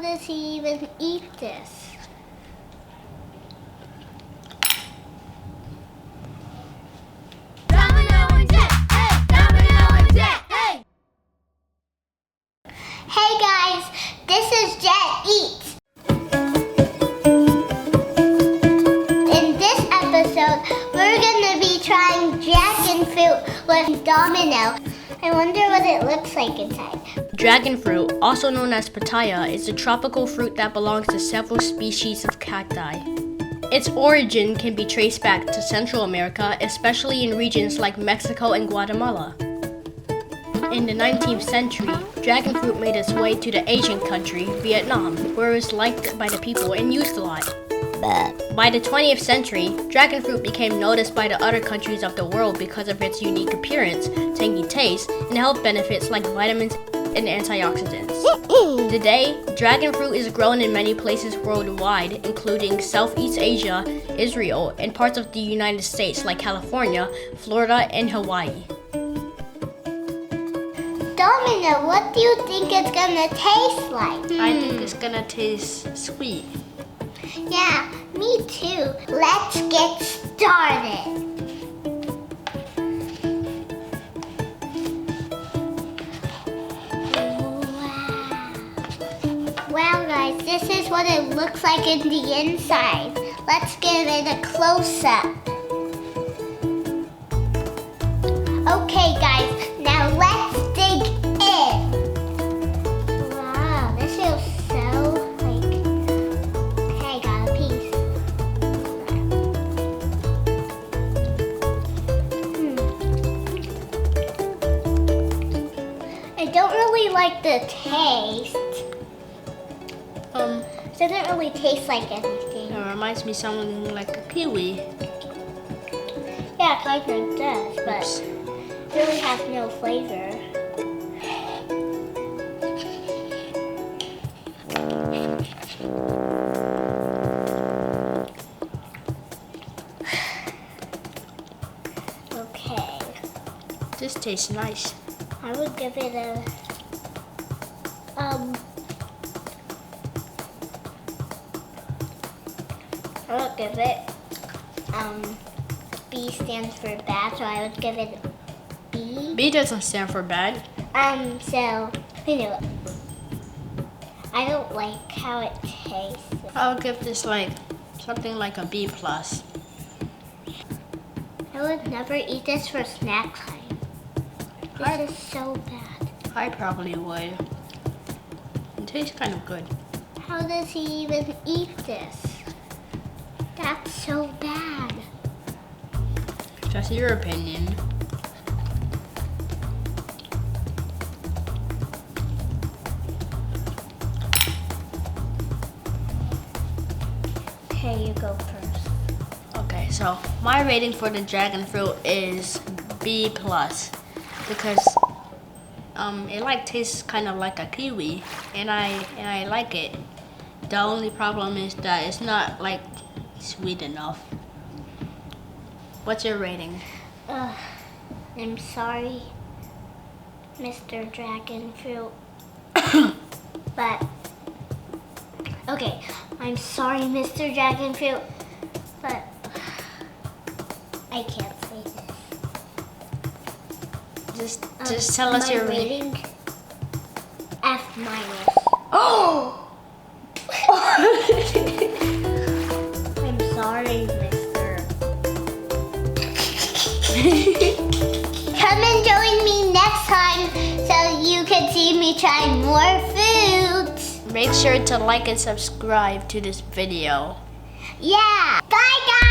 does he even eat this? Domino and Jett! Hey! Domino and Jett! Hey! Hey guys, this is Jett Eats. In this episode, we're gonna be trying dragon fruit with Domino. I wonder what it looks like inside. Dragon fruit, also known as pitaya, is a tropical fruit that belongs to several species of cacti. Its origin can be traced back to Central America, especially in regions like Mexico and Guatemala. In the 19th century, dragon fruit made its way to the Asian country, Vietnam, where it was liked by the people and used a lot. By the 20th century, dragon fruit became noticed by the other countries of the world because of its unique appearance, tangy taste, and health benefits like vitamins and antioxidants. Today, dragon fruit is grown in many places worldwide, including Southeast Asia, Israel, and parts of the United States like California, Florida, and Hawaii. Domino, what do you think it's gonna taste like? I think it's gonna taste sweet. Yeah, me too. Let's get started. Wow guys, this is what it looks like in the inside. Let's give it a close-up. Okay guys, now let's dig in. Wow, this feels so like... Okay, got a piece. I don't really like the taste. It doesn't really taste like anything. It reminds me something like a kiwi. Yeah, it kind of does, but it really has no flavor. Okay. This tastes nice. I would give it a I would give it B stands for bad, so I would give it B. B doesn't stand for bad. So you know, I don't like how it tastes. I'll give this like something like a B plus. I would never eat this for snack time. This is so bad. I probably would. It tastes kind of good. How does he even eat this? That's so bad. Just your opinion. Okay, you go first. Okay, so my rating for the dragon fruit is B plus because it like tastes kind of like a kiwi, and I like it. The only problem is that it's not like sweet enough. What's your rating? I'm sorry, Mr. Dragon Fruit. But okay, I'm sorry, Mr. Dragon Fruit, but I can't say this. Just tell us your rating. F minus. Oh! I'm sorry, mister. Come and join me next time so you can see me try more foods. Make sure to like and subscribe to this video. Yeah. Bye, guys.